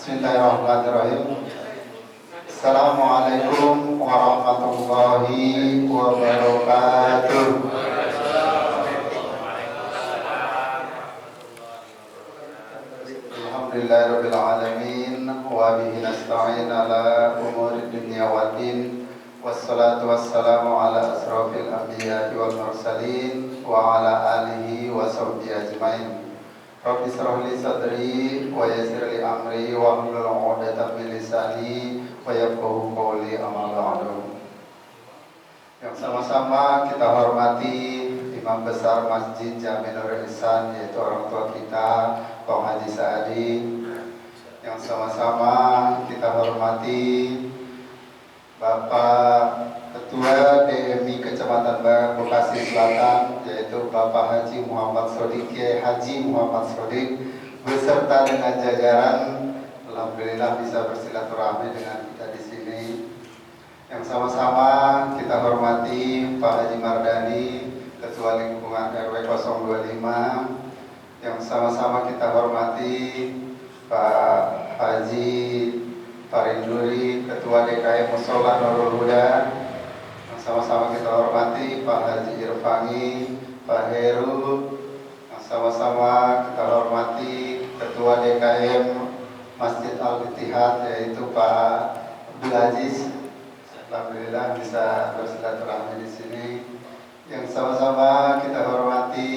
Bismillahirrahmanirrahim. Assalamualaikum warahmatullahi wabarakatuh. Alhamdulillahirabbil alamin wa bihi nasta'in ala umuri dunya waddin. Wassalatu wassalamu ala asrofil anbiya'i wal mursalin wa ala alihi wa sahbihi ajmain. Rabbi shrah li sadri wa yassir li amri wa hlul 'uqdatam min lisani wa yafqahu qawli amma ba'du. Yang sama-sama kita hormati Imam Besar Masjid Jami Nurul Ihsan, yaitu orang tua kita Pak Haji Saadi. Yang sama-sama kita hormati Bapak Ketua DMI Kecamatan Bekasi Selatan, yaitu Bapak Haji Muhammad Sodik, Kiai Haji Muhammad Sodik, beserta dengan jajaran. Alhamdulillah bisa bersilaturahmi dengan kita di sini. Yang sama-sama kita hormati Pak Haji Mardani, Ketua Lingkungan RW 025. Yang sama-sama kita hormati Pak Haji Farinduri, Ketua DKM Musola Nurul Huda. Yang sama-sama kita hormati Pak Haji Irfani, Pak Heru. Yang sama-sama kita hormati Ketua DKM Masjid Al-Ittihad, yaitu Pak Abdul Aziz. Alhamdulillah bisa bersilaturahmi di sini. Yang sama-sama kita hormati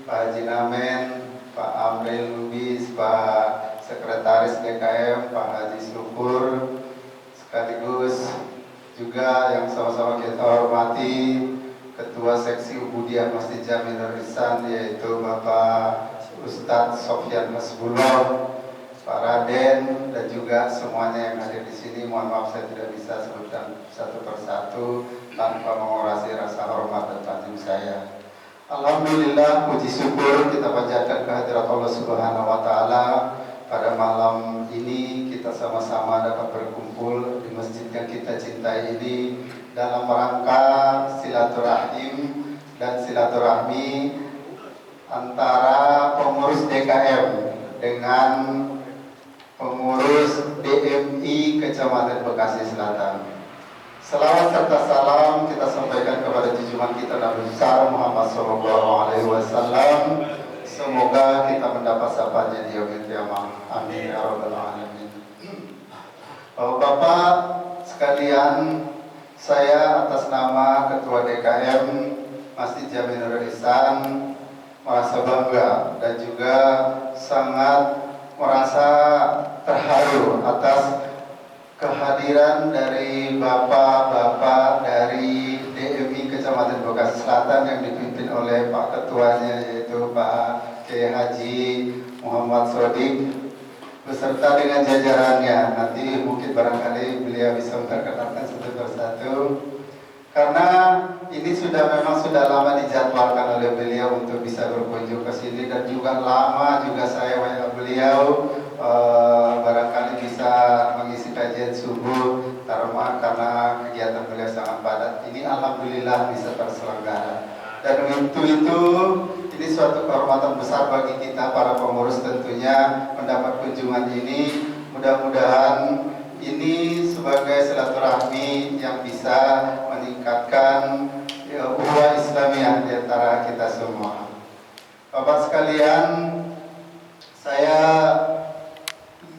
Pak Haji Namen, Pak Amril Lubis, Pak Sekretaris DKM Pak Haji Syukur, sekaligus juga yang sama-sama kita hormati Ketua Seksi Ubudiyah Masjid Jami Nurul Ihsan, yaitu Bapak Ustadz Sofyan Hasbullah, Pak Raden, dan juga semuanya yang hadir di sini. Mohon maaf saya tidak bisa sebutkan satu persatu tanpa mengorasi rasa hormat dan takzim saya. Alhamdulillah, puji syukur kita panjatkan kehadirat Allah Subhanahu wa Ta'ala. Pada malam ini kita sama-sama dapat berkumpul di masjid yang kita cintai ini dalam rangka silaturahim dan silaturahmi antara pengurus DKM dengan pengurus DMI Kecamatan Bekasi Selatan. Selawat serta salam kita sampaikan kepada junjungan kita Nabi besar Muhammad SAW. Semoga kita mendapat syafaatnya di yaumil qiyamah. Amin ya rabbal alamin. Bapak sekalian, saya atas nama Ketua DKM Masjid Jami Nurul Ihsan merasa bangga dan juga sangat merasa terharu atas kehadiran dari bapak-bapak dari DMI Kecamatan Bekasi Selatan yang dipimpin oleh Pak Ketuanya, yaitu Pak Kiai Haji Muhammad Sodik, beserta dengan jajarannya. Nanti mungkin barangkali beliau bisa memperkenalkan satu persatu, karena ini memang sudah lama dijadwalkan oleh beliau untuk bisa berkunjung ke sini, dan juga lama juga saya WA beliau barangkali bisa mengisi kajian subuh karena kegiatan beliau sangat padat. Ini alhamdulillah bisa terselenggara, dan untuk itu ini suatu kehormatan besar bagi kita para pengurus tentunya mendapat kunjungan ini. Mudah-mudahan ini sebagai silaturahmi yang bisa meningkatkan ukhuwah Islamiyah di antara kita semua. Bapak sekalian, saya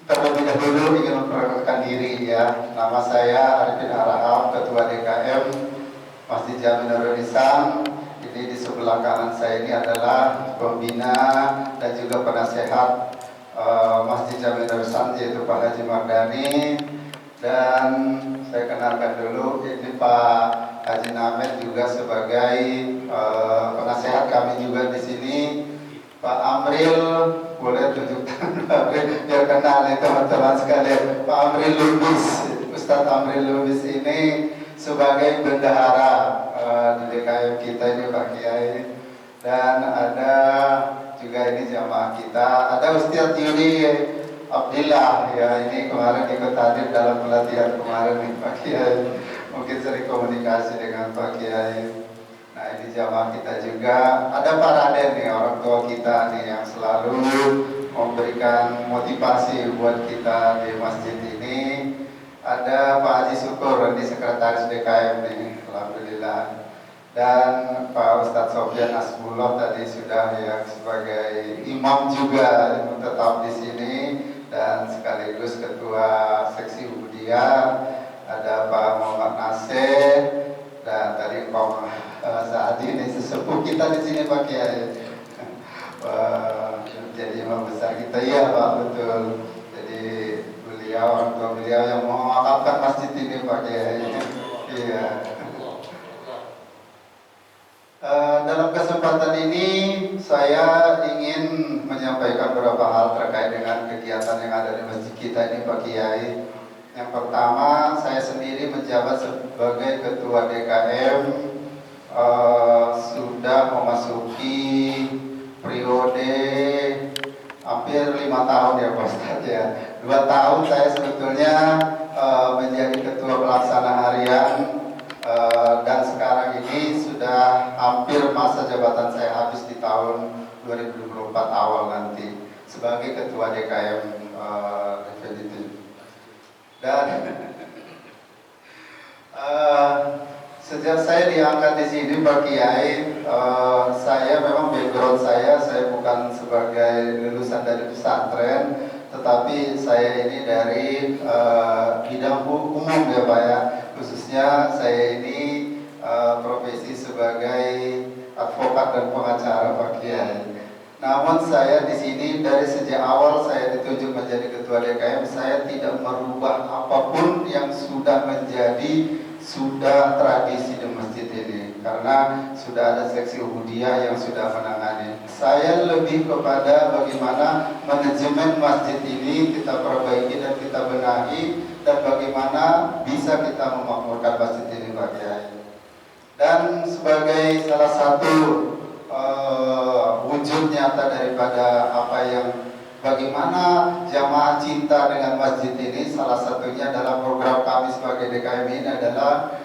terlebih dahulu ingin memperkenalkan diri ya. Nama saya Arifin Araham, Ketua DKM Masjid Jami Nurul Ihsan. Ini di sebelah kanan saya ini adalah pembina dan juga penasehat Masjid Jami Nurul Ihsan, yaitu Pak Haji Mardani. Dan saya kenalkan dulu, ini Pak Haji Namen juga sebagai penasehat kami juga di sini. Pak Amril, boleh tunjukkan biar kenal nih teman-teman sekalian. Pak Amril Lubis, Ustadz Amril Lubis ini sebagai bendahara di DKM kita ini Pak Kiai. Dan ada juga ini jamaah kita, ada Ustadz Yudi Abdillah ya, ini kemarin ikut hadir dalam pelatihan kemarin nih Pak Kiai. Mungkin sering komunikasi dengan Pak Kiai. Nah ini jamaah kita juga, ada Pak Raden nih, orang tua kita nih yang selalu memberikan motivasi buat kita di masjid ini. Ada Pak Haji Syukur di Sekretaris DKM nih, alhamdulillah. Dan Pak Ustadz Sofyan Asbullah tadi sudah ya sebagai imam juga tetap di sini dan sekaligus ketua seksi Ubudiyah. Ada Pak Muhammad Nasir dan tadi Pak Saadi ini sesepuh kita di sini Pak Kiai. Jadi imam besar kita ya Pak, betul. Jadi beliau, orang tua beliau yang mewakafkan masjid ini Pak Kiai. Iya. Dalam kesempatan ini saya ingin menyampaikan beberapa hal terkait dengan kegiatan yang ada di masjid kita ini Pak Kiai. Yang pertama, saya sendiri menjabat sebagai Ketua DKM sudah memasuki periode hampir 5 tahun ya Pak Ustadz ya. 2 tahun saya sebetulnya menjadi Ketua Pelaksana Harian dan sekarang ini sudah hampir masa jabatan saya habis di tahun 2024 awal nanti sebagai Ketua DKM definitif. Dan sejak saya diangkat di sini Pak Kiai, saya memang background saya bukan sebagai lulusan dari pesantren, tetapi saya ini dari bidang umum ya Pak ya. Khususnya saya ini profesi sebagai advokat dan pengacara Pak Kiai. Namun saya di sini dari sejak awal saya ditunjuk menjadi Ketua DKM, saya tidak merubah apapun yang sudah tradisi di masjid ini, karena sudah ada seksi Ubudiyah yang sudah menangani. Saya lebih kepada bagaimana manajemen masjid ini kita perbaiki dan kita benahi, dan bagaimana bisa kita memakmurkan masjid ini Pak Kiai. Dan sebagai salah satu wujud nyata daripada apa yang bagaimana jamaah cinta dengan masjid ini, salah satunya dalam program kami sebagai DKM ini adalah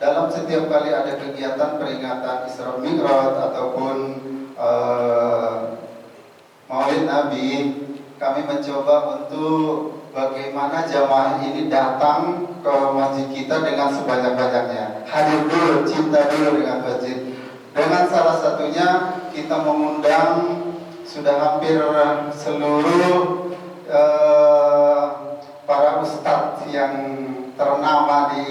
dalam setiap kali ada kegiatan peringatan Isra Mi'raj ataupun Maulid Nabi, kami mencoba untuk bagaimana jamaah ini datang ke masjid kita dengan sebanyak-banyaknya, hadir dulu, cinta dulu dengan masjid. Dengan salah satunya kita mengundang sudah hampir seluruh para ustadz yang ternama di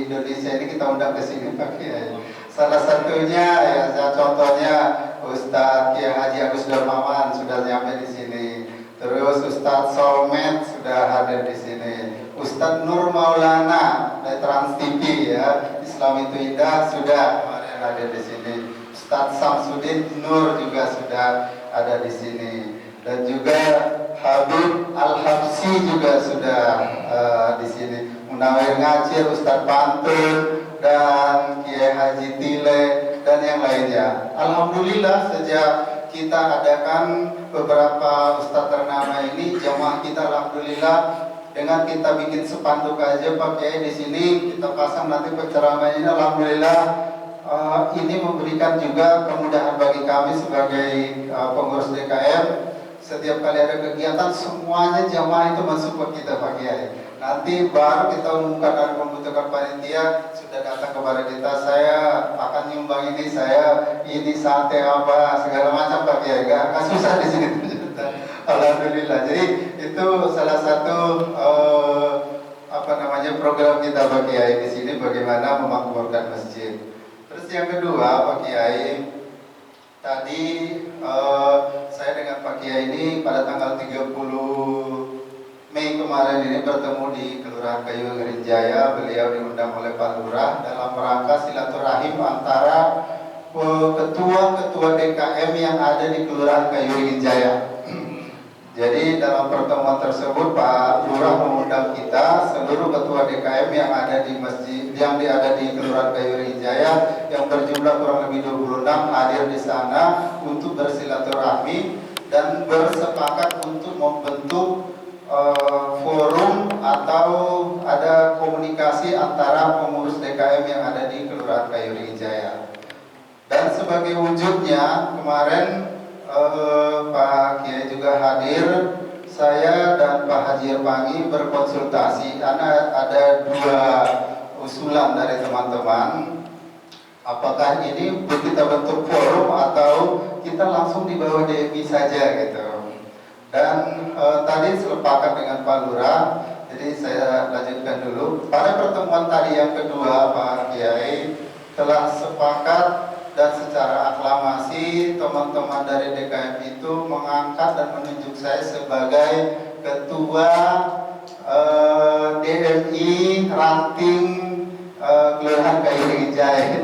Indonesia ini kita undang ke sini Pak Kiai. Salah satunya ya contohnya Ustadz Kiai Haji Agus Darmawan sudah nyampe di sini. Terus Ustadz Solmed sudah hadir di sini. Ustadz Nur Maulana dari Trans TV ya, Islam itu Indah sudah hadir di sini. Ustadz Samsudin Nur juga sudah ada di sini, dan juga Habib Al-Habsi juga sudah di sini. Munawir Ngacir, Ustadz Pantun, dan Kiai Haji Tile dan yang lainnya. Alhamdulillah sejak kita adakan beberapa ustadz ternama ini, jamaah kita alhamdulillah dengan kita bikin spanduk aja Pak Kiai di sini kita pasang nanti penceramah ini, alhamdulillah ini memberikan juga kemudahan bagi kami sebagai pengurus DKM. Setiap kali ada kegiatan semuanya jamaah itu mensupport kita Pak Kiai. Nanti baru kita umumkan dan membutuhkan panitia sudah datang kepada kita, saya akan nyumbang ini, saya ini sate apa segala macam Pak Kiai. Gak susah di sini. Alhamdulillah. Jadi itu salah satu program kita Pak Kiai di sini bagaimana memakmurkan masjid. Terus yang kedua Pak Kiai, tadi saya dengan Pak Kiai ini pada tanggal 30 Mei kemarin ini bertemu di Kelurahan Kayu Gerinjaya. Beliau diundang oleh Pak Lurah dalam rangka silaturahim antara ketua-ketua DKM yang ada di Kelurahan Kayu Gerinjaya. Jadi dalam pertemuan tersebut Pak Lurah mengundang kita seluruh ketua DKM yang ada di masjid, yang ada di Kelurahan Kayu Gerinjaya yang berjumlah kurang lebih 26 hadir di sana untuk bersilaturahmi dan bersepakat untuk membentuk forum atau ada komunikasi antara pengurus DKM yang ada di Kelurahan Kayu Dan sebagai wujudnya kemarin Pak Kiai juga juga hadir. Saya dan Pak Haji Irpangi berkonsultasi karena ada dua usulan dari teman-teman. Apakah ini kita bentuk forum atau kita langsung di bawah DMI saja gitu. Dan tadi sepakat dengan Pak Lurah, jadi saya lanjutkan dulu. Pada pertemuan tadi yang kedua, Pak Kiai telah sepakat dan secara aklamasi teman-teman dari DKM itu mengangkat dan menunjuk saya sebagai ketua DMI ranting Kelurahan Kayu Jaya.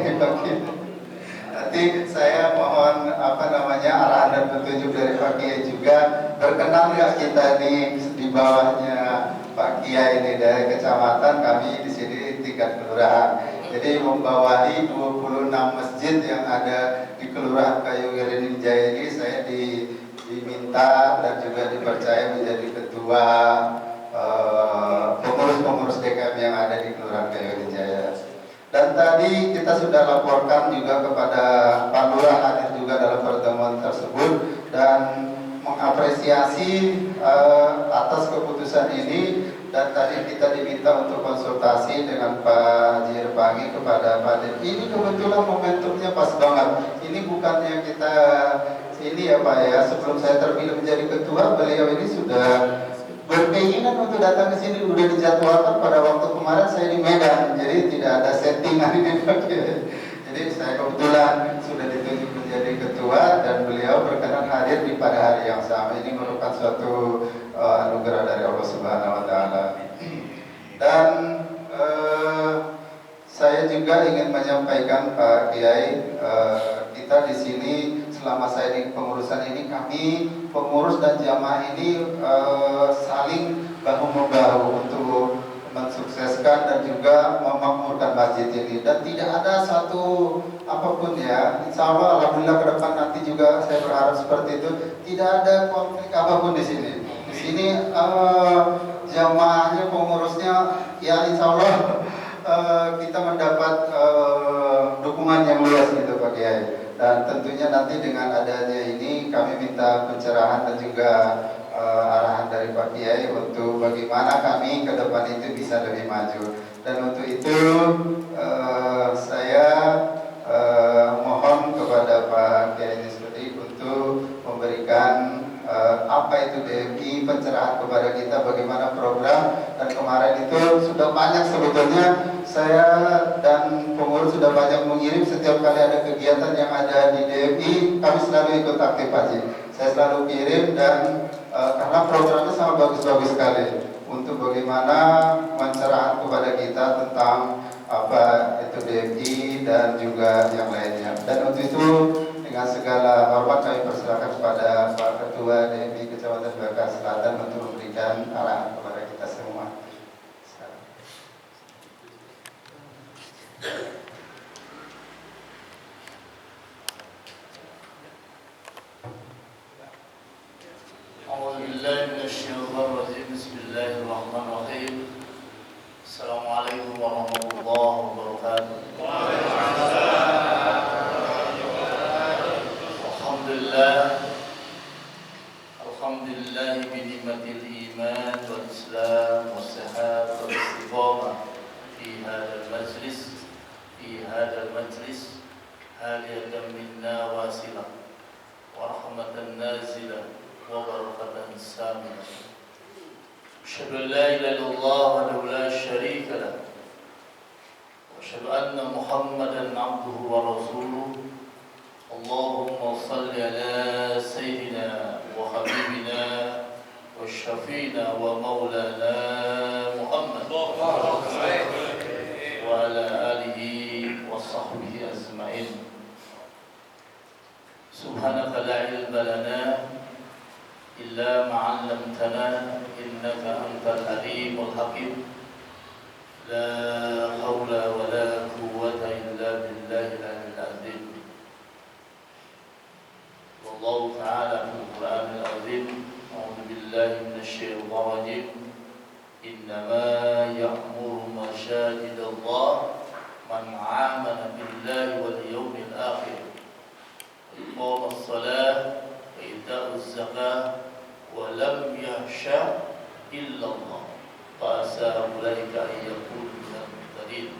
Nanti saya mohon arahan dan petunjuk dari Pak Kiai juga, berkenan nggak kita di bawahnya Pak Kiai ini dari kecamatan, kami di sini tingkat kelurahan. Jadi membawahi 26 masjid yang ada di Kelurahan Kayu Jaya ini, saya diminta dan juga dipercaya menjadi ketua pengurus-pengurus DKM yang ada di Kelurahan Kayu Jaya. Dan tadi kita sudah laporkan juga kepada Pak Lurah, hadir juga dalam pertemuan tersebut dan mengapresiasi atas keputusan ini. Dan tadi kita diminta untuk konsultasi dengan Pak Haji Irpangi kepada Pak Den. Ini kebetulan momentumnya pas banget. Ini bukannya kita ini ya Pak ya, sebelum saya terpilih menjadi ketua, beliau ini sudah berkeinginan untuk datang ke sini, udah dijadwalkan pada waktu kemarin saya di Medan, jadi tidak ada settingan ini Pak. Jadi saya kebetulan sudah ditunjuk menjadi ketua dan beliau berkenan hadir di pada hari yang sama. Ini merupakan suatu anugerah dari Allah Subhanahu Wa Taala. Dan saya juga ingin menyampaikan Pak Kiai, kita di sini selama saya di pengurusan ini, kami pengurus dan jamaah ini saling bahu-membahu untuk mensukseskan dan juga memakmurkan masjid ini. Dan tidak ada satu apapun ya, insya Allah alhamdulillah ke depan nanti juga saya berharap seperti itu, tidak ada konflik apapun di sini. Di sini jamaahnya, pengurusnya ya insya Allah kita mendapat dukungan yang luas gitu Pak Kiai. Dan tentunya nanti dengan adanya ini kami minta pencerahan dan juga arahan dari Pak Kiai untuk bagaimana kami ke depan itu bisa lebih maju. Dan untuk itu saya mohon kepada Pak Kiai Nisbeti untuk memberikan apa itu DMI, pencerahan kepada kita bagaimana program. Dan kemarin itu sudah banyak sebetulnya saya dan pengurus sudah banyak mengirim, setiap kali ada kegiatan yang ada di DMI kami selalu ikut aktif Haji. Saya selalu kirim dan karena programnya sangat bagus-bagus sekali untuk bagaimana pencerahan kepada kita tentang apa itu DMI dan juga yang lainnya. Dan untuk itu dengan segala hormat kami persilakan kepada Pak Ketua DMI Kecamatan Baka Selatan untuk memberikan arahan kepada kita semua. Bismillahirrahmanirrahim. Assalamualaikum warahmatullahi wabarakatuh. Alhamdulillah bi ni'matil iman wal islam was sihat wal istiqamah fi hadzal majlis hadiyatan minna wasilah wa rahmatan nazilah wa barakatan samilah. Asyhadu an la ilaha illallah wahdahu la syarika lah wa asyhadu anna Muhammadan abduhu wa rasuluh. Allahumma salli ala sayyidina wa habibina wa syafina wa maulana Muhammad wa ala alihi wa sahbihi ajma'in. Subhanaka la ilma lana illa ma 'allamtana innaka antal alimul hakim. La haula wa la quwwata illa billahil aliyyil azim. Wallahu ta'ala fil Qur'anil azim. A'udzu billahi minasy syaithanir rajim. Innama ya'muru masajidallah man 'amana billahi wal yawmil akhir wa iqamas shalah wa ita'uz zakah wa lam yakhsha illa Allah fa asa ulaika an yakunu minal muhtadin.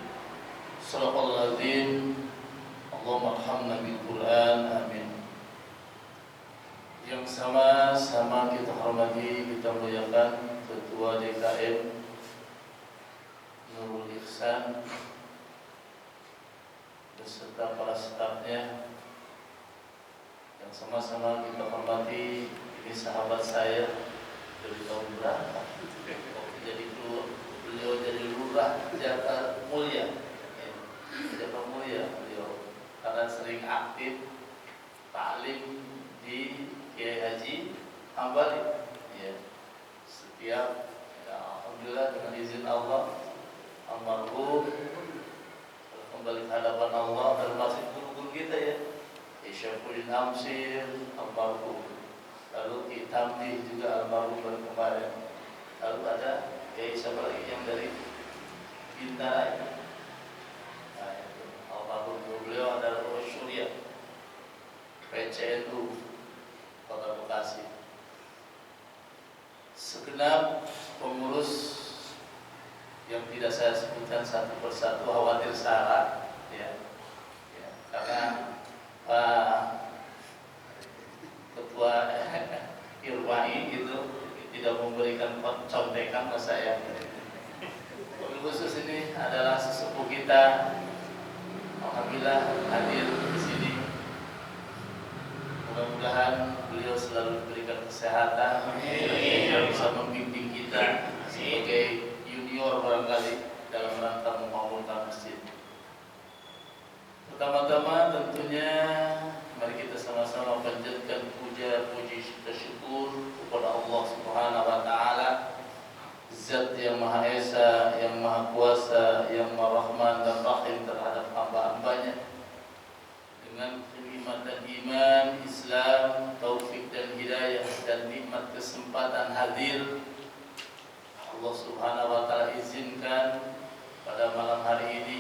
Shadaqallahul azim. Allahumma arhamna bil Qur'an, amin. Yang sama-sama kita hormati, kita muliakan Ketua DKM Nurul Ihsan beserta para stafnya. Yang sama-sama kita hormati, ini sahabat saya dari tahun berapa? Jadi beliau jadi lurah Jakarta Mulia, Jakarta Mulia beliau karena sering aktif taklim di Kiai Haji Hambali. Ya. Setiap alhamdulillah dengan izin Allah almarhum kembali ke hadapan Allah dan masih guru-guru kita ya. Syaikhul Amsir almarhum, lalu Kitamdi juga almarhum baru kemarin, lalu ada siapa lagi yang dari Bintara, nah, itu almarhum beliau adalah Surya PCNU Kota Bekasi. Segenap pengurus yang tidak saya sebutkan satu persatu khawatir salah ya, karena Pak Ketua Irwai itu tidak memberikan contekan ke saya. Khusus ini adalah sesepuh kita, alhamdulillah hadir di sini. Mudah-mudahan beliau selalu diberikan kesehatan, yang bisa membimbing kita sebagai junior barangkali dalam rangka membangunkan masjid. Pertama-tama tentunya mari kita sama-sama panjatkan puja puji syukur kepada Allah Subhanahu wa taala, Zat yang Maha Esa, yang Maha Kuasa, yang Maha Rahman dan Rahim terhadap hamba-hambanya dengan kenikmatan iman, Islam, taufik dan hidayah dan nikmat kesempatan hadir. Allah Subhanahu wa taala izinkan pada malam hari ini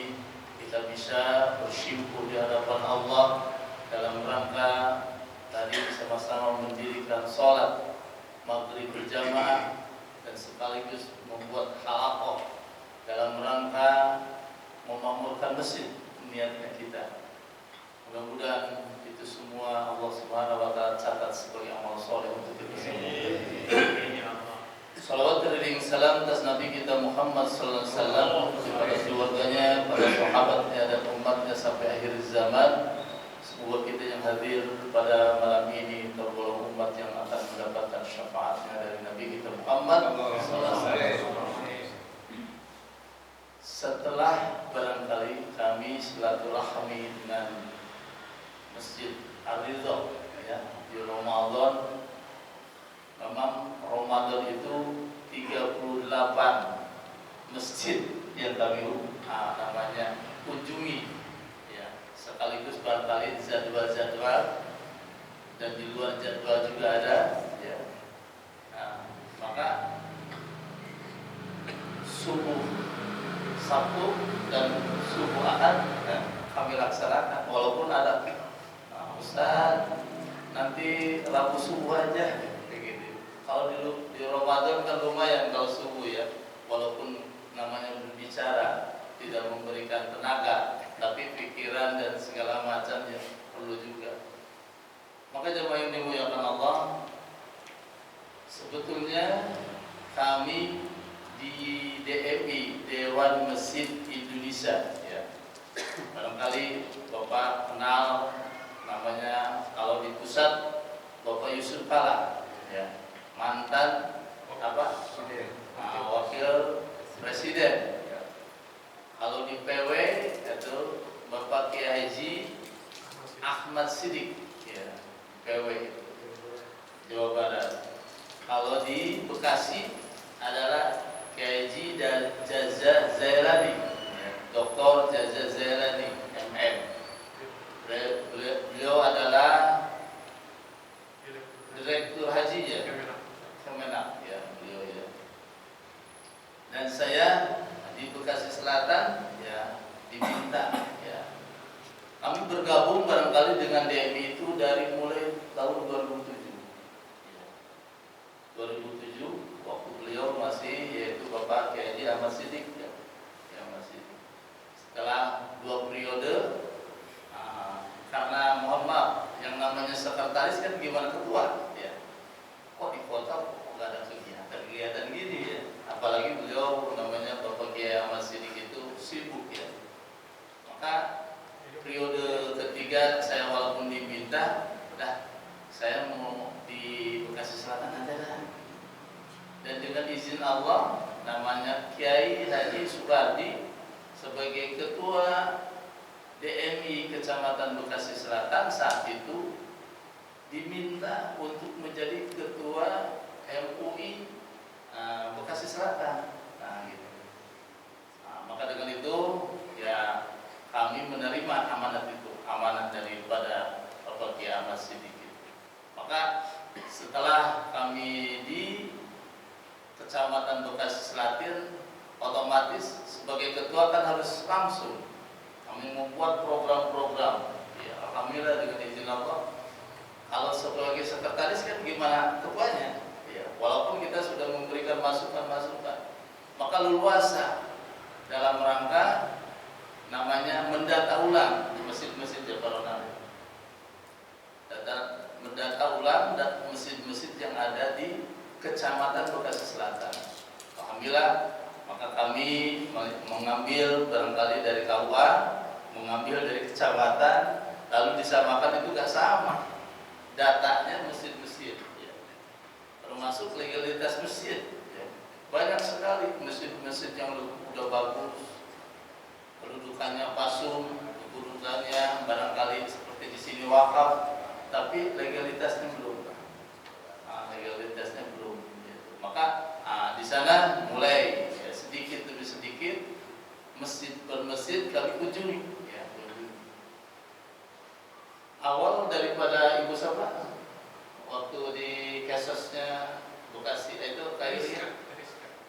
kita bisa bersimpuh di hadapan Allah dalam rangka tadi sama-sama mendirikan sholat maghrib berjamaah dan sekaligus membuat halaqah dalam rangka memakmurkan masjid. Niatnya kita mudah-mudahan itu semua Allah Subhanahu wa taala catat sebagai amal soleh untuk kita semua. Salawat dan salam atas Nabi kita Muhammad sallallahu alaihi wasallam, kepada keluarganya, pada sahabatnya dan umatnya sampai akhir zaman. Semoga kita yang hadir pada malam ini tergolong umat yang akan mendapatkan syafaatnya dari Nabi kita Muhammad sallallahu alaihi wasallam. Setelah barangkali kami silaturahmi dengan Masjid Ar-Ridha ya, di Ramadan. Memang Ramadan itu 38 masjid yang kami namanya kunjungi ya, sekaligus barangkali jadwal-jadwal dan di luar jadwal juga ada ya. Nah, maka subuh Sabtu dan subuh Ahad ya, kami laksanakan walaupun ada Ustaz nanti Rabu subuh aja. Kalau di Ramadan kan lumayan kalau subuh ya, walaupun namanya berbicara tidak memberikan tenaga, tapi pikiran dan segala macam ya perlu juga. Maka jemaah yang dimuliakan Allah, sebetulnya kami di DMI Dewan Masjid Indonesia ya, barangkali Bapak kenal namanya kalau di pusat Bapak Yusuf Kala ya, mantan wakil presiden. Kalau di PW itu Bapak Kiai Haji Ahmad Siddiq ya, PW Jawa Barat. Kalau di Bekasi adalah Kiai Haji Jaza Zailani ya, Dr. Jaza Zailani MM. Beliau adalah Direktur Haji ya, Kemenak ya, beliau ya. Dan saya di Bekasi Selatan ya diminta ya. Kami bergabung barangkali dengan DMI itu dari mulai tahun 2007 ya. 2007 waktu beliau masih yaitu Bapak Kiai Haji Ahmad Siddiq ya. Setelah 2 periode, karena mohon maaf, yang namanya sekretaris kan gimana ketua ya. Kok di kota kok nggak ada kegiatan gini ya. Apalagi beliau namanya Bapak Kiai Ahmad Siddiq itu sibuk ya. Maka periode ketiga saya walaupun diminta, saya mau di Bekasi Selatan aja dah. Dan dengan izin Allah, namanya Kiai Haji Subardi sebagai ketua DMI Kecamatan Bekasi Selatan saat itu diminta untuk menjadi ketua MUI Bekasi Selatan. Gitu. Maka dengan itu ya kami menerima amanat itu, amanat daripada Bapak Kiai Ahmad Siddiq. Maka setelah kami di Kecamatan Bekasi Selatan, otomatis sebagai ketua kan harus langsung kami membuat program-program. Ya, alhamdulillah dengan izin Allah. Kalau sebagai sekretaris kan gimana ketuanya? Ya, walaupun kita sudah memberikan masukan-masukan, maka leluasa dalam rangka namanya mendata ulang di masjid-masjid Jabaronan. Mendata ulang dan masjid-masjid yang ada di Kecamatan Bekasi Selatan. Alhamdulillah, maka kami mengambil barangkali dari KUA, mengambil dari kecamatan, lalu disamakan itu gak sama. Datanya masjid-masjid, ya. Termasuk legalitas masjid. Ya. Banyak sekali masjid-masjid yang udah bagus, kedudukannya pasung, kedudukannya barangkali seperti di sini wakaf, tapi legalitasnya belum. Legalitasnya belum. Gitu. Maka di sana mulai ya, sedikit demi sedikit masjid per masjid kami kunjungi. Ya, awal daripada Ibu siapa? Waktu di kasusnya Bekasi itu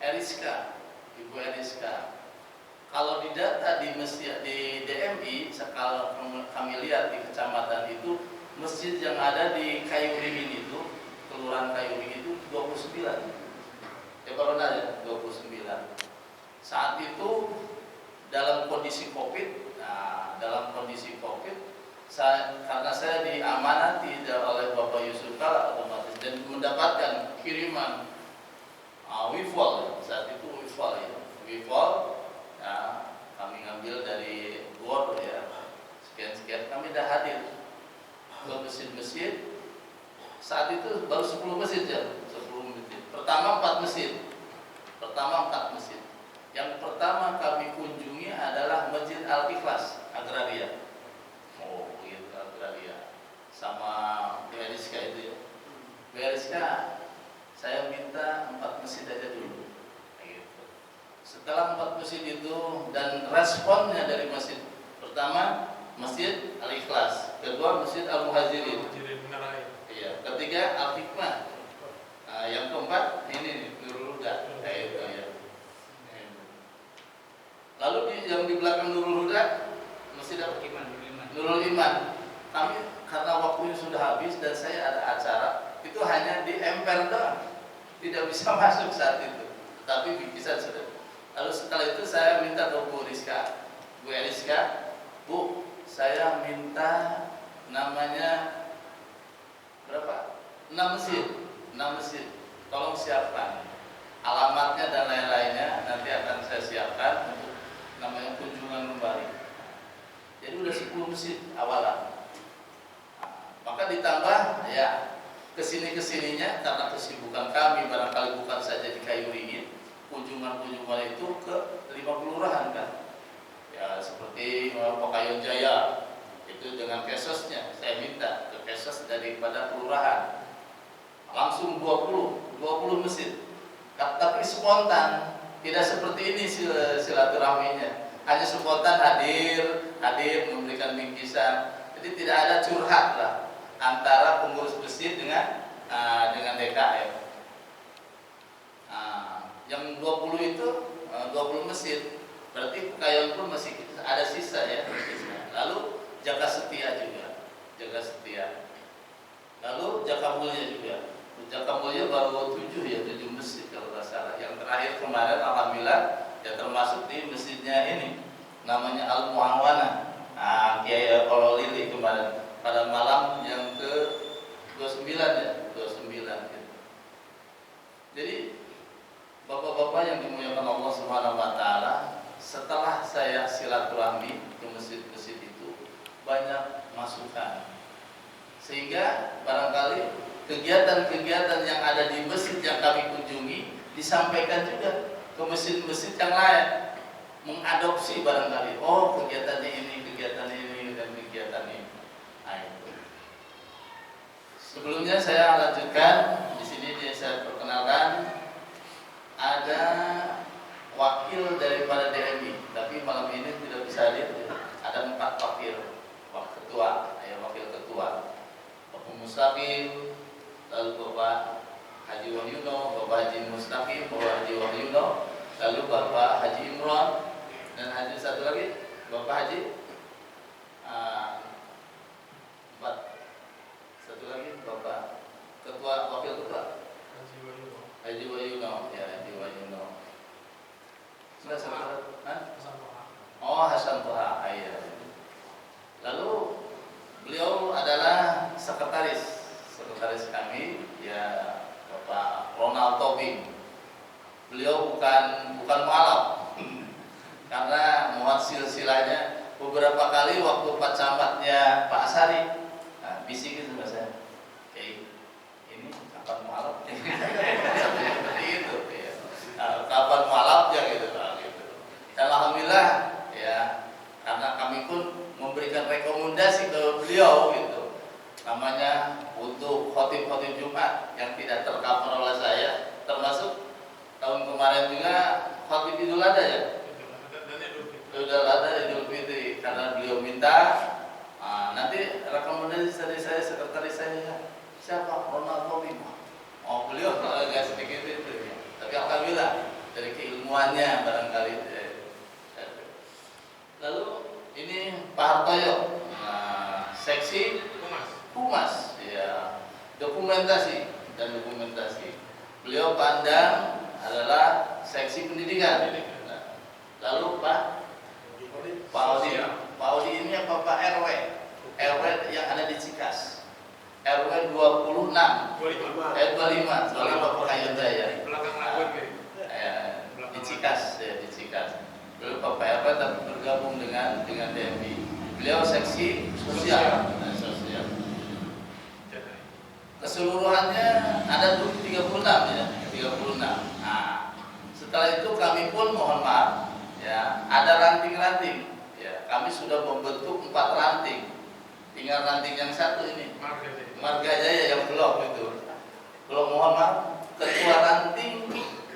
Eriska, Ibu Eriska. Kalau didata di masjid di DMI, kalau kami lihat di kecamatan itu masjid yang ada di Kayuringin itu, Kelurahan Kayuringin itu 29. Baru aja 29. Saat itu dalam kondisi Covid, karena saya diamanati oleh Bapak Yusuf Kala otomatis dan mendapatkan kiriman wifol saat itu wifol ya, kami ngambil dari Bor ya, sekian kami dah hadir ke masjid-masjid. Saat itu baru 10 masjid ya, 10 masjid. Pertama 4 masjid. Yang pertama kami kunjungi adalah Masjid Al-Ikhlas Agraria. Oh, gitu Agraria. Sama BRSK itu ya. BRSK saya minta 4 masjid aja dulu. Gitu. Setelah 4 masjid itu dan responnya dari masjid pertama Masjid Al-Ikhlas, kedua Masjid Al-Muhajirin. Iya, ketiga Al-Hikmah. Yang keempat ini Nurul Huda. Itu ya. Lalu yang di belakang Nurul Huda Masjid Nurul Iman. Kami karena waktunya sudah habis dan saya ada acara, itu hanya di emper doang. Tidak bisa masuk saat itu. Tapi bisa sudah. Lalu setelah itu saya minta ke Bu Rizka. Bu Eriska, Bu, saya minta namanya berapa? 6 masjid. Tolong siapkan alamatnya dan lain-lainnya, nanti akan saya siapkan untuk namanya kunjungan kembali. Jadi udah 10 masjid awalan. Maka ditambah ya kesininya karena kesibukan kami barangkali bukan saja di Kayuringin, kunjungan itu ke 5 kelurahan kan. Ya seperti Pekayon Jaya itu dengan kesosnya saya minta ke kesos daripada kelurahan langsung 20 masjid, tapi spontan, tidak seperti ini silaturahminya, hanya spontan hadir memberikan bingkisan, jadi tidak ada curhat lah antara pengurus masjid dengan DKM. Yang 20 itu 20 masjid, berarti Pekayon pun masih ada sisa ya. Lalu Jaka Setia juga, lalu Jaka Mulia juga. Jaka Mulia baru 7 ya, 7 masjid kalau nggak salah. Yang terakhir kemarin alhamdulillah ya termasuk di masjidnya ini namanya Al Muawana. Nah, Kiai Ololili kemarin pada malam yang ke 29 ya, 29 gitu. Jadi Bapak-bapak yang dimuliakan Allah Subhanahu wa taala, setelah saya silaturahmi ke masjid-masjid itu banyak masukan. Sehingga barangkali kegiatan-kegiatan yang ada di masjid yang kami kunjungi disampaikan juga ke masjid-masjid yang lain, mengadopsi barangkali, oh kegiatannya ini dan kegiatan ini. Nah, itu. Sebelumnya saya lanjutkan di sini saya perkenalkan ada wakil daripada DMI, tapi malam ini tidak bisa hadir. Ada 4 wakil ketua, wakil ketua. Bapak Mustaqim, lalu Bapak Haji Wahyuno, Bapak Haji Mustaqim, Bapak Haji Wahyuno, lalu Bapak Haji Imron, dan Haji satu lagi, Bapak Haji 4. Satu lagi Bapak Ketua, Wakil Ketua Haji Wahyuno, ya Haji Wahyuno. Sudah sabar? Oh, Hasan Toha, iya. Lalu beliau adalah sekretaris kami, ya Bapak Ronald Tobing. Beliau bukan mualaf, karena muat silsilahnya beberapa kali waktu Pak Camatnya Pak Asari, bisikin sama saya, ini kapan mualaf? Seperti itu, ya. Kapan mualafnya gitu. Dan alhamdulillah ya, karena kami pun memberikan rekomendasi ke beliau gitu, namanya untuk khotib-khotib Jumat yang tidak tercover oleh saya, termasuk tahun kemarin juga khotib Idul Adha ya, Idul Adha, Idul Fitri, karena beliau minta. Nanti rekomendasi dari saya, sekretaris saya siapa? Ronald Tobing. Oh, beliau agak sedikit itu, tapi alhamdulillah dari keilmuannya barangkali. Lalu ini Pak Hartoyo, seksi humas, ya, dokumentasi. Beliau pandang adalah seksi pendidikan. Lalu Pak Audi ini apa Pak RW yang ada di Cikas, RW 26, 25 Pekayon Jaya, di Cikas, ya, di Cikas. Beliau Bapak RW tapi bergabung dengan DMI. Beliau seksi sosial. Keseluruhannya ada 36 ya, 36. Nah, setelah itu kami pun mohon maaf ya, ada ranting-ranting. Ya, kami sudah membentuk 4 ranting. Tinggal ranting yang satu ini, Marga Jaya yang belum itu. Belum, mohon maaf, ketua ranting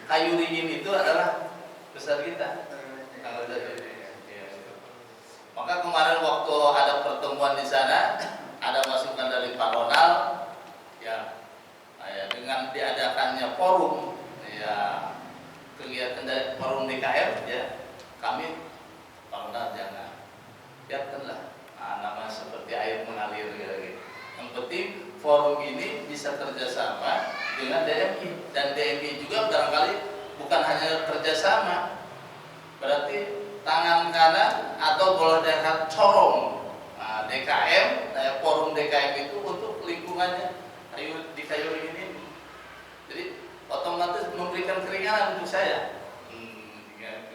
Kayu Ringin itu adalah besar kita. Maka kemarin waktu ada pertemuan di sana, ada masukan dari Pak Ronald, ya, dengan diadakannya forum, ya, kegiatan dari forum DKM, ya, kami Pak Ronald jangan, biarkanlah, nama seperti air mengalir gitu. Yang penting forum ini bisa kerjasama dengan DMI, dan DMI juga barangkali bukan hanya kerjasama, berarti tangan kanan atau bola dekat corong DKM, forum DKM itu untuk lingkungannya di Kayu Ringin ini. Jadi otomatis memberikan keringanan untuk saya,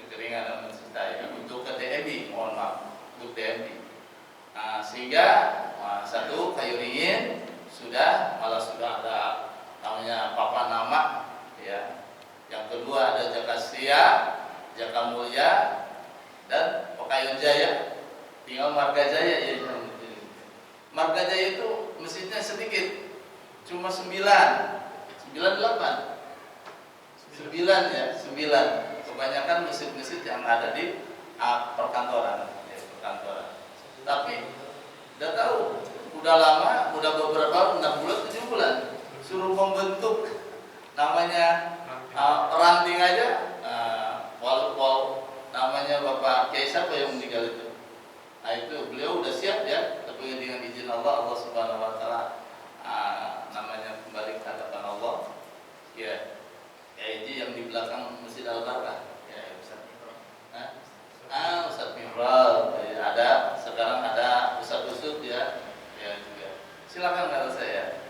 keringanan untuk saya, untuk ke DMI, mohon maaf, untuk DMI. Sehingga satu, Kayu Ringin malah sudah ada namanya papan nama, ya. Yang kedua ada Jakasia, Jaka Mulia, dan Pekayon Jaya. Tinggal Marga Jaya ya. Marga Jaya itu masjidnya sedikit, cuma 9, 9. Kebanyakan masjid-masjid yang ada di perkantoran, ya, perkantoran. Tapi udah tahu, udah lama, udah beberapa 6 bulan, 7 bulan suruh membentuk namanya ranting aja. Walau namanya Bapak Kiai siapa yang meninggal itu, itu beliau udah siap ya, tapi dengan izin Allah Subhanahu Wa Taala namanya kembali ke hadapan Allah. Ya, ya itu yang di belakang Masjid Al-Barkah. Ya, Ustaz Mifrad. Ustaz Mifrad ada, sekarang ada Ustaz Usut ya. Ya juga. Silakan kata saya.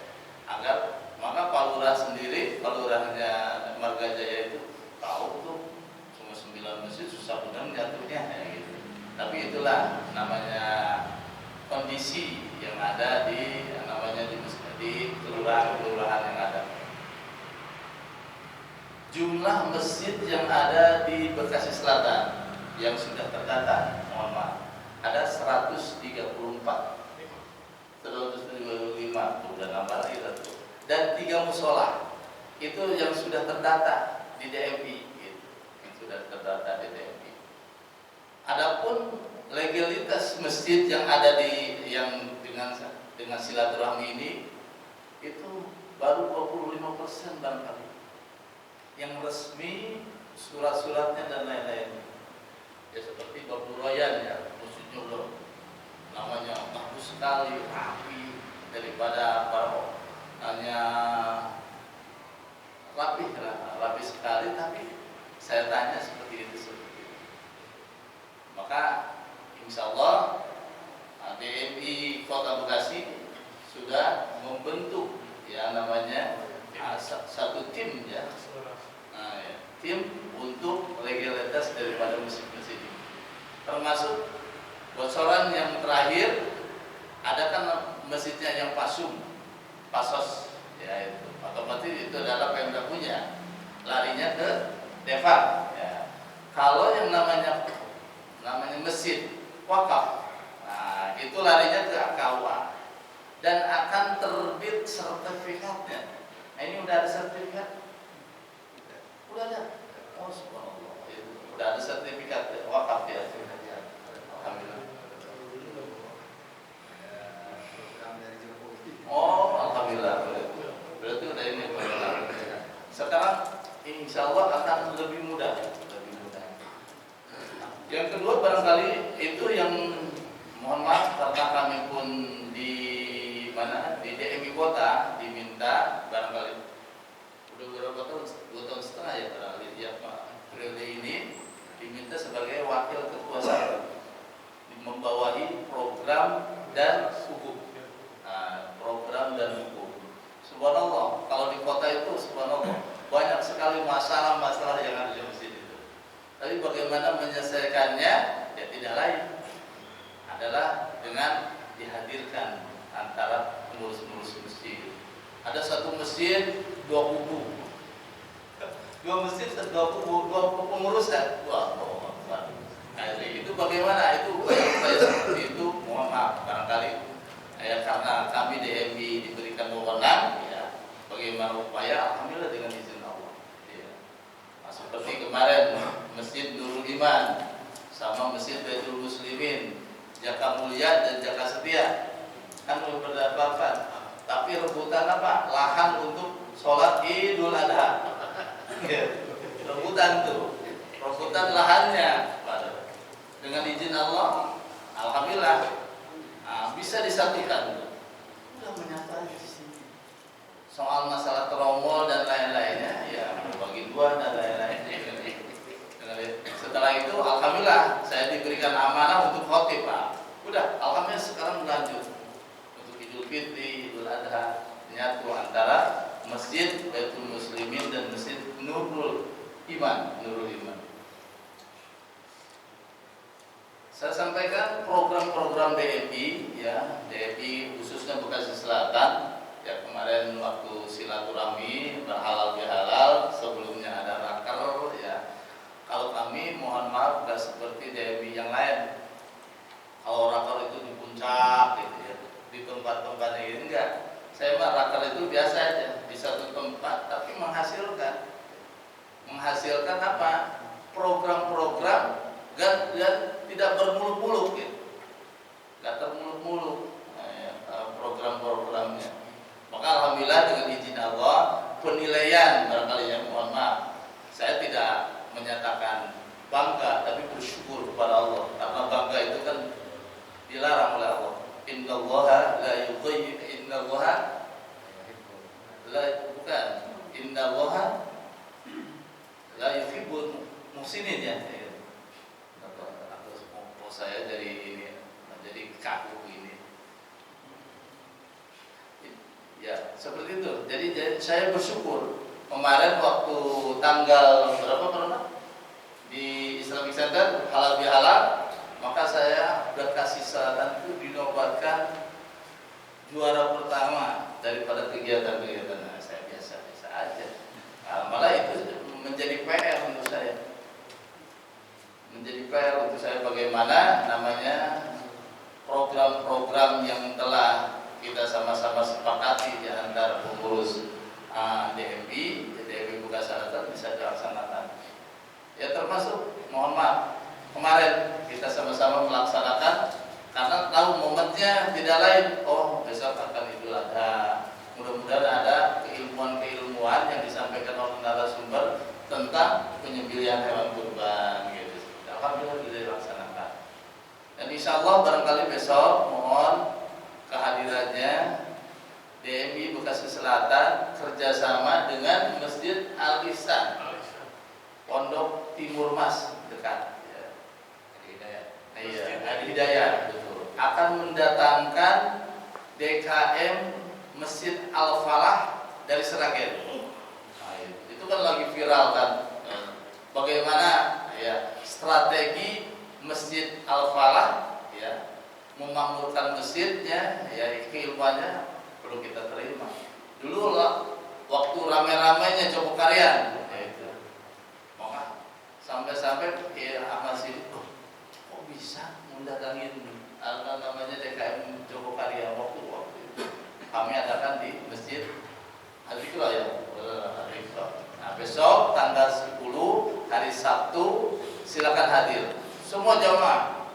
Agar maka Pak Lurah sendiri, Pak Lurahnya Marga Jaya itu tahu tuh cuma 9 masjid susah benar jatuhnya ya gitu. Tapi itulah namanya kondisi yang ada di namanya di kelurahan-kelurahan yang ada. Jumlah masjid yang ada di Bekasi Selatan yang sudah terdata, mohon maaf, ada 134, 135 tuh, udah nambah lagi tuh. Dan 3 musola itu yang sudah terdata di DMI, gitu. Yang sudah terdata di DMI. Adapun legalitas masjid yang ada di yang dengan silaturahmi ini itu baru 25% barangkali. Yang resmi surat-suratnya dan lain-lain. Ya seperti Babu Royan ya, maksudnya loh, namanya bagus sekali, rapi daripada apa hanya rapi sekali, tapi saya tanya seperti itu. Maka insya Allah DMI Kota Bekasi sudah membentuk ya namanya satu tim ya. Nah, ya, tim untuk legalitas daripada masjid-masjid ini. Termasuk bocoran yang terakhir ada kan masjidnya yang pasos ya itu. Otomatis itu adalah Pemda punya. Larinya ke Devan ya. Kalau yang namanya masjid wakaf, nah itu larinya ke KUA dan akan terbit sertifikatnya. Nah, ini udah ada sertifikat, udah ada. Oh subhanallah, udah ada sertifikat wakaf ya. Alhamdulillah. Oh alhamdulillah, berarti udah ini. Sekarang insya Allah akan lebih mudah. Yang kedua barangkali itu yang mohon maaf karena kami pun di DMI Kota diminta barangkali udah berapa tahun, 2 tahun setengah ya barangkali ya Pak periode ini diminta sebagai wakil ketua satu membawahi program dan hukum. Nah, program dan hukum. Subhanallah, kalau di kota itu subhanallah banyak sekali masalah-masalah yang ada di masjid itu. Tapi bagaimana menyelesaikannya? Ya tidak lain adalah dengan dihadirkan antara pengurus-pengurus masjid. Ada satu masjid 2 kubu, 2 masjid 2 kubu, 2 pengurus kan? Wah, nah, itu bagaimana? Itu seperti itu, mohon maaf barangkali ya karena kami DMI diberikan wewenang ya bagaimana upaya alhamdulillah dengan izin Allah ya. Nah, seperti kemarin Masjid Nurul Iman sama Masjid Baitul Muslimin Jaka Mulia dan Jaka Setia kan berdapat, tapi rebutan apa? Lahan untuk sholat Idul Adha. Rebutan tuh, rebutan lahannya. Dengan izin Allah, alhamdulillah bisa disatukan. Udah menyatu di sini. Soal masalah teromol dan lain-lainnya, ya bagi 2 dan lain-lainnya. Setelah itu, alhamdulillah saya diberikan amanah untuk khotib Pak. Udah, alhamdulillah sekarang berlanjut untuk Idul Fitri, Idul Adha, menyatu antara Masjid Baitul Muslimin dan Masjid Nurul Iman. Saya sampaikan program-program DMI ya, DMI khususnya Bekasi Selatan ya kemarin waktu silaturahmi berhalal bihalal sebelumnya ada raker ya. Kalau kami mohon maaf nggak seperti DMI yang lain. Kalau raker itu di puncak gitu ya, di tempat-tempat ini enggak. Saya mah raker itu biasa aja di satu tempat tapi menghasilkan apa? Program-program dan tidak bermuluk-muluk gitu. Tidak termuluk-muluk program-programnya. Maka alhamdulillah dengan izin Allah penilaian barangkali yang mohon maaf saya tidak menyatakan bangga tapi bersyukur kepada Allah karena bangga itu kan dilarang oleh Allah. Innallaha la yughayyiru innallaha la yuhibbul muhsinin ya. Aku saya jadi kaku ini. Ya, seperti itu. Jadi saya bersyukur kemarin waktu tanggal berapa di Islamic Center halal bihalal, maka saya berkasih selatan itu dinobatkan juara pertama daripada kegiatan-kegiatan. Nah, saya biasa-biasa aja. Nah, malah itu menjadi PR untuk saya. Menjadi PR untuk saya bagaimana namanya program-program yang telah kita sama-sama sepakati di antara pengurus DMI Bekasi Selatan bisa dilaksanakan. Ya termasuk mohon maaf kemarin kita sama-sama melaksanakan karena tahu momennya tidak lain. Oh besok akan Idul Adha. Mudah-mudahan ada keilmuan yang disampaikan oleh narasumber tentang penyembelihan hewan kurban gitu. Alhamdulillah bisa dilaksanakan. Dan insya Allah barangkali besok mohon kehadirannya DMI Bekasi Selatan kerjasama dengan Masjid Al-Ihsan Pondok Timur Mas dekat ya. Hidayah betul. Akan mendatangkan DKM Masjid Al-Falah dari Seragen. Nah, itu kan lagi viral kan. Bagaimana ya strategi Masjid Al-Falah ya memakmurkan masjidnya ya keilmuannya perlu kita terima. Dulu lah waktu rame-ramenya Joko Karyan ya itu. Maka sampai-sampai ya Ahmad Siddiq kok bisa mendatangin namanya DKM Joko Karyan waktu itu. Kami adakan di Masjid Al-Iqra ya. Nah, besok tanggal 10 hari Sabtu silakan hadir. Semua jamaah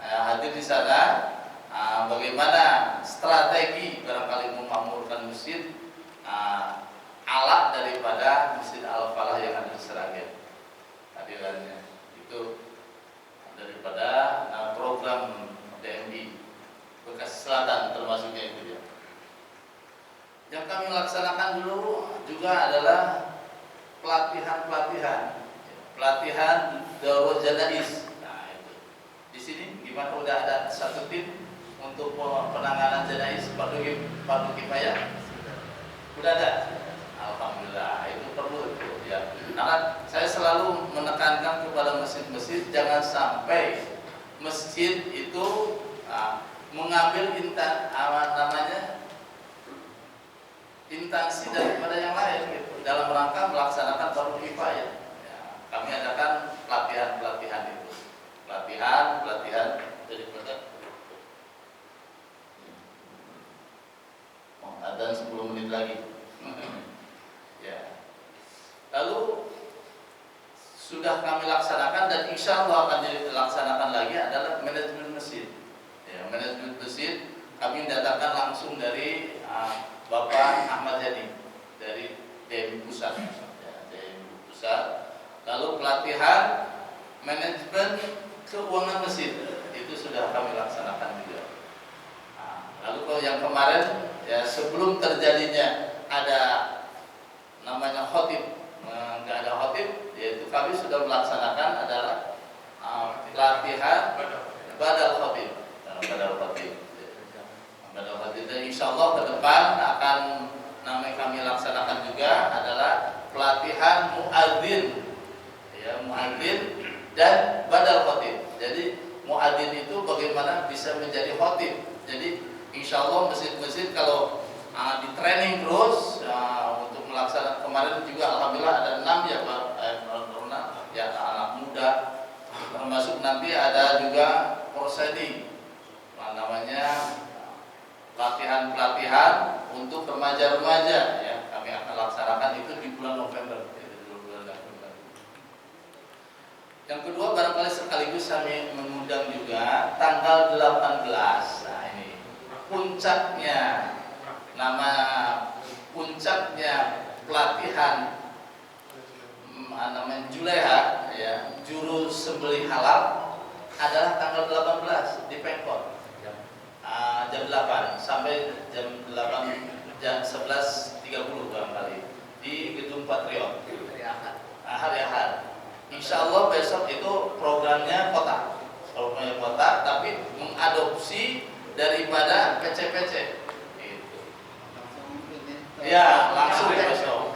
hadir di sana. Bagaimana strategi barangkali memakmurkan masjid alat daripada Masjid Al-Falah yang ada di Seragen. Hadirannya itu daripada program DMI Bekasi Selatan termasuknya itu ya. Yang kami laksanakan dulu juga adalah pelatihan Darul Janais. Nah itu di sini gimana udah ada satu tim untuk penanganan janais fardu kifayah udah ada. Alhamdulillah itu perlu itu ya. Karena saya selalu menekankan kepada masjid-masjid jangan sampai masjid itu mengambil instansi daripada yang lain gitu, dalam rangka melaksanakan fardu kifayah. Ya, kami adakan pelatihan itu, pelatihan daripada ada 10 menit lagi. Ya. Lalu sudah kami laksanakan dan insya Allah akan dilaksanakan lagi adalah manajemen masjid. Ya, manajemen masjid kami datangkan langsung dari Bapak Ahmad Yani dari DMI Pusat. Ya, DMI Pusat. Lalu pelatihan manajemen keuangan masjid itu sudah kami laksanakan juga. Lalu kalau yang kemarin ya sebelum terjadinya ada namanya khotib, nggak ada khotib, yaitu kami sudah melaksanakan adalah pelatihan badal khotib, badal khotib. Dan insya Allah ke depan akan kami laksanakan juga adalah pelatihan muadzin, ya muadzin dan badal khotib. Jadi muadzin itu bagaimana bisa menjadi khotib. Jadi insya Allah masjid-masjid kalau di training terus untuk melaksanakan kemarin juga alhamdulillah ada 6 ya Pak ya anak muda termasuk nanti ada juga porseni namanya pelatihan untuk remaja-remaja ya kami akan laksanakan itu di bulan November. Yang kedua barangkali sekaligus kami mengundang juga tanggal 18. Nah ini puncaknya pelatihan namanya Juleha ya juru sembelih halal adalah tanggal 18 di Pemkot jam 8 sampai jam 11.30 barangkali. di Gedung Patriot. Hari Ahad. Insya Allah besok itu programnya kota, tapi mengadopsi daripada PC-PC. Gitu. Ya, langsung besok.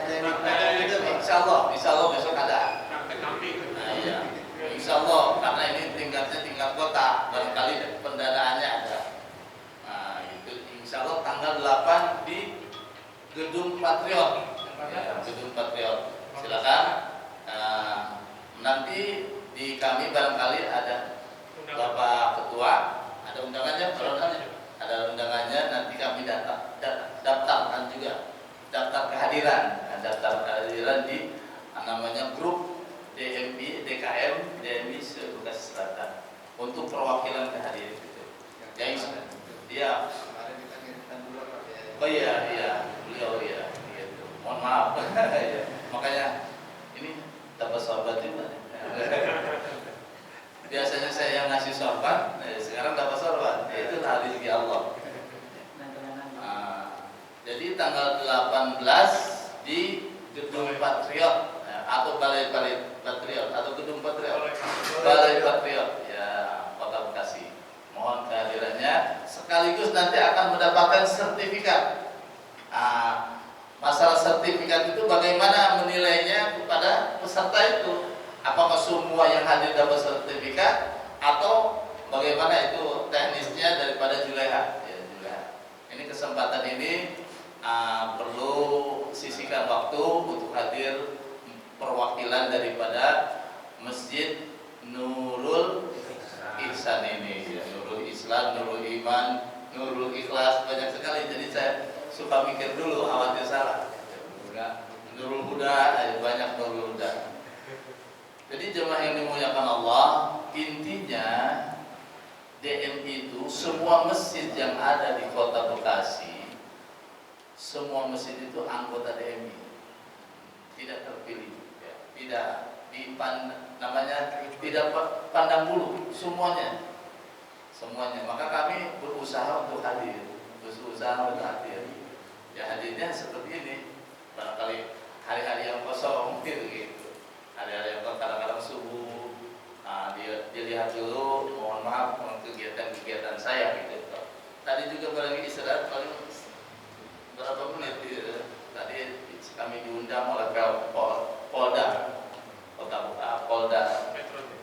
Insya Allah besok ada. Nah, iya. Insya Allah karena ini tingkatnya tingkat kota, barangkali pendanaannya ada. Nah, itu Insya Allah tanggal 8 di Gedung Patriot. Ya, Gedung Patriot. Silakan. Nanti di kami barangkali ada Bapak Ketua, ada undangannya, ada undangannya. Nanti kami daftarkan juga, daftar kehadiran di namanya grup DMI DKM DMI Bekasi Selatan untuk perwakilan kehadiran itu. Ya, dia. Oh iya, beliau ya. Gitu. Mohon maaf. Makanya ini dapat sorban juga. Biasanya saya yang ngasih sorban, sekarang dapat sorban. Itu rezeki Allah. Jadi tanggal 18 di Gedung Patriot atau Balai Patriot atau Gedung Patriot, Balai Patriot ya Kota Bekasi. Mohon kehadirannya. Sekaligus nanti akan mendapatkan sertifikat. Masalah sertifikat itu bagaimana menilainya kepada peserta itu? Apakah semua yang hadir dapat sertifikat atau bagaimana itu teknisnya daripada Juleha? Ya, Juleha. Ini kesempatan ini perlu sisihkan waktu untuk hadir perwakilan daripada Masjid Nurul Ihsan ini. Ya, Nurul Islam, Nurul Iman, Nurul Ikhlas, banyak sekali. Jadi saya suka mikir dulu, khawatir salah. Nurul Huda, banyak Nurul Huda. Jadi jemaah yang dimuliakan Allah, intinya DMI itu semua masjid yang ada di Kota Bekasi, semua masjid itu anggota DMI, tidak terpilih, tidak tidak pandang bulu, semuanya. Maka kami berusaha untuk hadir. Ya hadirnya seperti ini. Barangkali hari-hari yang kosong gitu. Hari-hari yang kosong kadang-kadang subuh. Dilihat dulu, mohon maaf kegiatan saya gitu. Tadi juga barangkali istirahat paling berapa menit gitu. Tadi kami diundang oleh Polda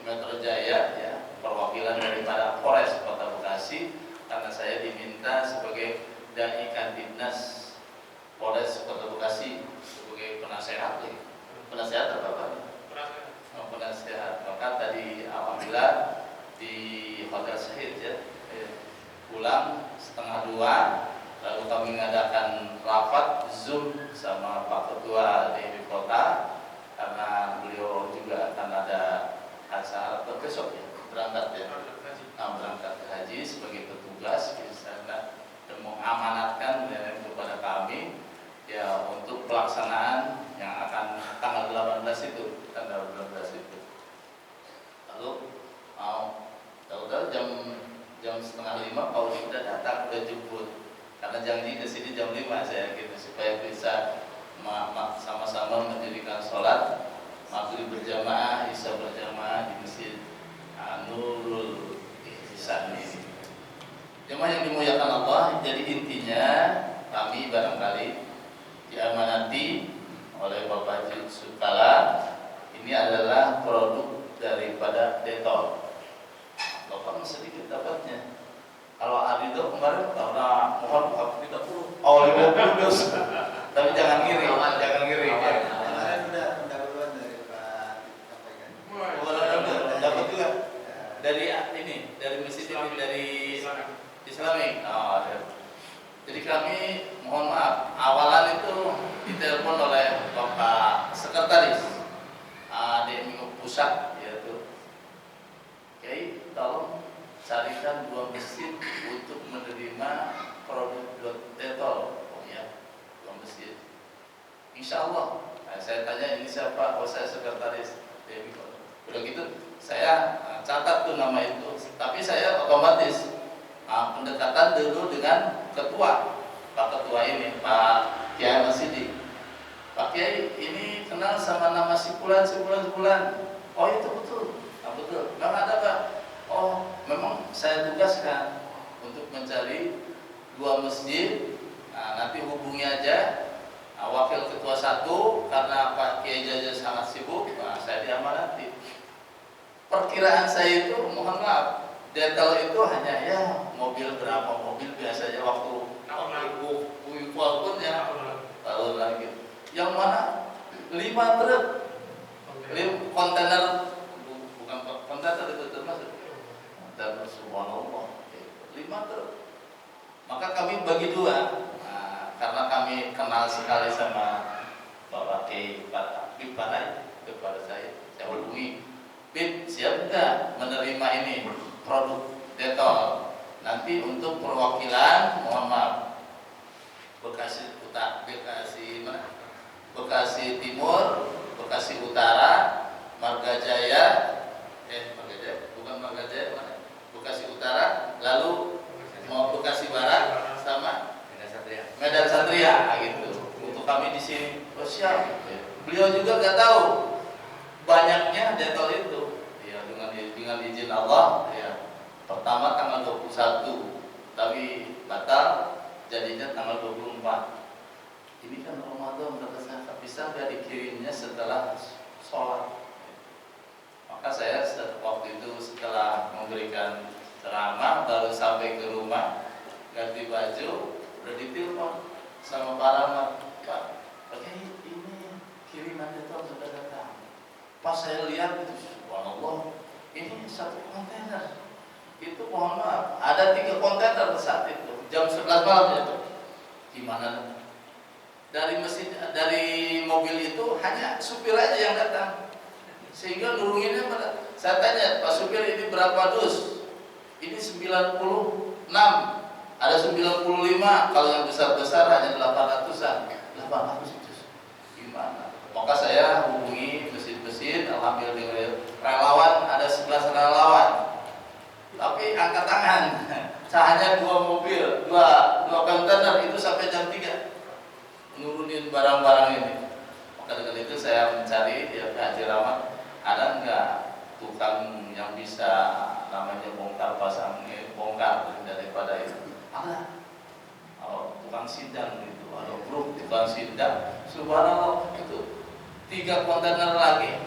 Metro Jaya ya, perwakilan daripada Polres Kota Bekasi, karena saya diminta sebagai Dai Kandidnas Polres Kota Bekasi sebagai penasehat apa Pak? Penasehat. Maka tadi alhamdulillah di Hotel Syahid ya, pulang 1:30, lalu kami mengadakan rapat Zoom sama Pak Ketua DMI Kota karena beliau juga akan ada acara besok ya, berangkat ke haji sebagai petugas di sana dan mengamanatkan kepada kami ya untuk pelaksanaan yang akan tanggal 18 itu. Lalu tahu-tahu jam 4:30 Pak Uli sudah datang, sudah jemput, karena janji ke sini jam 5 saya gitu supaya bisa sama-sama mendirikan sholat maghrib berjamaah, isya berjamaah di Masjid Nurul Ihsan ini. Jemaah yang dimuliakan Allah, jadi intinya kami barangkali diamanati oleh Bapak Haji Sukala. Ini adalah produk daripada Detol. Bapak sedikit dapatnya. Kalau Arido kemarin karena mohon 30, 50 dus. Tapi jangan ngiri. Kemarin udah duluan dari Pak sampaikan. Dapat juga dari ini, dari masjid ini, dari Islami. Jadi kami mohon maaf, awalan itu ditelepon oleh Bapak Sekretaris DMI Pusat, yaitu Kiai, tolong carikan 2 masjid untuk menerima produk Detol. Oh ya, 2 masjid. Insya Allah. Saya tanya ini siapa? Oh saya sekretaris DMI. Udah gitu, saya catat tuh nama itu. Tapi saya otomatis pendekatan dulu dengan ketua, Pak Ketua ini, Pak Kiai Masidi. Pak Kiai ini kenal sama nama si Fulan, si Fulan, si Fulan. Oh itu betul, betul. Memang ada Pak. Oh memang saya tugaskan untuk mencari 2 masjid. Nah, nanti hubungi aja wakil ketua 1 karena Pak Kiai Jaja sangat sibuk. Nah, saya diamanati. Perkiraan saya itu, mohon maaf, detail itu hanya ya mobil berapa mobil biasanya waktu Wipol pun ya tahun lagi. Yang mana 5 truk, 5 kontainer, bukan kontainer itu termasuk kontainer, subhanallah, 5 truk. Maka kami bagi 2. Nah, karena kami kenal sekali sama Bapak Kiai Pak Habib Panai, kepada saya hubungi, Bib, siap nggak menerima ini produk Detol? Nanti untuk perwakilan, mohon maaf, Bekasi Utara, Bekasi Timur, Bekasi Utara, Marga Jaya, bukan Marga Jaya, mana? Bekasi Utara, lalu mau Bekasi Barat sama Medan Satria, gitu. Untuk kami di sini, oh siap. Beliau juga nggak tahu banyaknya Detol itu. Ya dengan izin Allah, ya. Pertama tanggal 21, tapi batal. Jadinya tanggal 24. Ini kan Ramadan berkesah, bisa nggak dikirimnya setelah sholat? Maka saya waktu itu setelah memberikan ceramah baru sampai ke rumah, ganti baju, udah ditelepon sama Pak Rahmat, Pak, ini kiriman itu sudah datang. Pas saya lihat itu, subhanallah, ini 1 kontainer. Itu mohon maaf, ada 3 kontainer saat itu. Jam 11 malam itu. Gimana? Dari mobil itu hanya supir aja yang datang. Sehingga nurunginnya saya tanya, Pak supir ini berapa dus? Ini 96. Ada 95, kalau yang besar-besar hanya 800-an. 800 dus. Gimana? Maka saya hubungi mesin-mesin, alhamdulillah relawan, ada 11 relawan. Tapi angkat tangan. Hanya 2 mobil, 2 kontainer itu sampai jam 3 nurunin barang-barang ini. Maka dengan itu saya mencari ya Haji Rahmat, ada enggak tukang yang bisa namanya bongkar pasang, bongkar daripada itu. Ada. Kalau tukang sidang gitu, ada grup tukang sidang, subhanallah itu 3 kontainer lagi.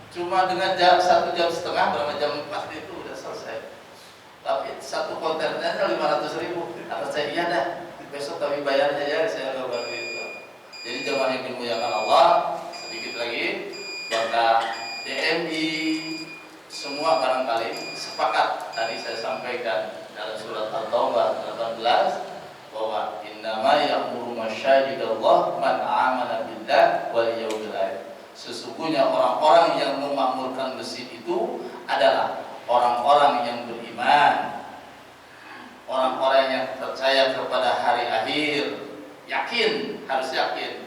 Cuma dengan 1,5 jam, berapa jam 4 itu udah selesai. Tapi 1 kontainernya 500.000. Kata saya, iya dah, besok kami bayarnya ya, saya nggak bantu itu. Jadi jemaah yang dimuliakan Allah, sedikit lagi, maka DMI semua barangkali sepakat tadi saya sampaikan dalam surat At-Taubah 18 bahwa innama ya'muru masyajidallah man amana billah wal yawmil akhir. Sesungguhnya orang-orang yang memakmurkan masjid itu adalah orang-orang yang beriman, orang-orang yang percaya kepada hari akhir, harus yakin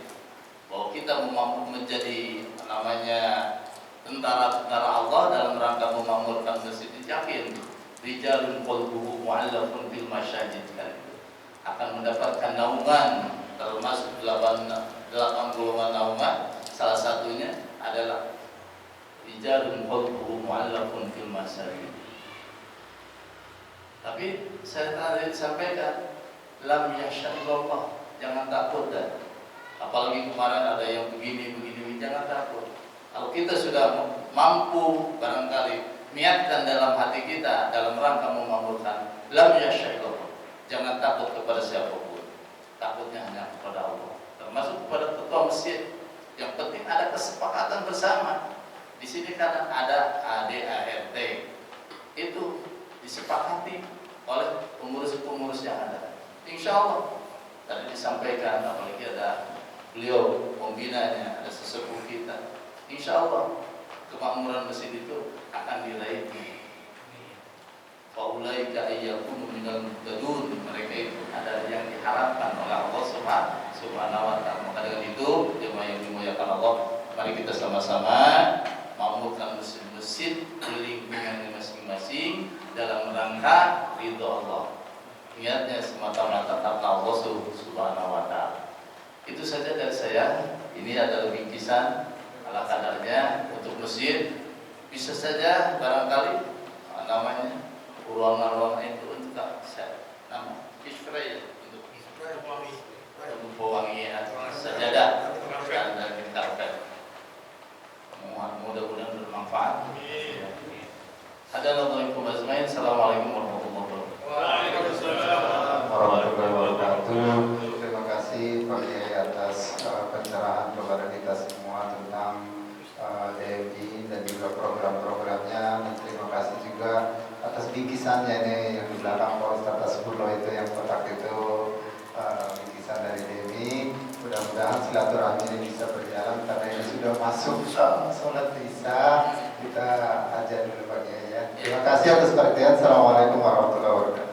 bahwa kita menjadi namanya tentara-tentara Allah dalam rangka memakmurkan masjid. Yakin rijalun qalbuhu mu'allafun bil masyajid, akan mendapatkan naungan, termasuk 80 naungan. Salah satunya adalah rijalun qalbuhu mu'allafun fil masajid. Tapi saya tadi sampaikan, lam yasyallah, jangan takut dah. Apalagi kemarin ada yang begini, jangan takut. Kalau kita sudah mampu barangkali niatkan dalam hati kita dalam rangka memakmurkan, lam yasyallah, jangan takut kepada siapapun. Takutnya hanya kepada Allah, termasuk kepada ketua masjid. Yang penting ada kesepakatan bersama. Di sini karena ada ADART, itu disepakati oleh pengurus-pengurus yang ada. Insya Allah tadi disampaikan, apalagi ada beliau pembinanya, ada sesepuh kita. Insya Allah kemakmuran masjid itu akan diraih. Faulaika ayyakunu minal muhtadun, mereka itu ada yang diharapkan oleh Allah Subhanahu wa ta'ala. Maka dengan itu jemaah yang dimuliakan Allah, mari kita sama-sama makmurkan masjid-masjid di lingkungan masing-masing dalam rangka ridho Allah. Niatnya semata-mata karena Allah Subhanahu wa ta'ala. Itu saja dari saya. Ini adalah bingkisan ala kadarnya untuk masjid. Bisa saja barangkali namanya ruangan-ruangan itu untuk nama isfray untuk pewangian sajadah dan karpet. Mudah-mudahan bermanfaat. Assalamualaikum warahmatullahi wabarakatuh. Terima kasih Pak Kiai atas pencerahan kepada kita semua tentang DMI dan juga program-programnya. Dan terima kasih juga atas bingkisannya ini yang di belakang Polres atas Pulau itu yang kotak itu bingkisan dari DMI. Mudah-mudahan silaturahmi ini bisa berjalan karena ini sudah masuk sholat Isya. Kita ajar dulu Pak Kiai ya. Terima kasih atas perhatian. Assalamualaikum warahmatullahi wabarakatuh.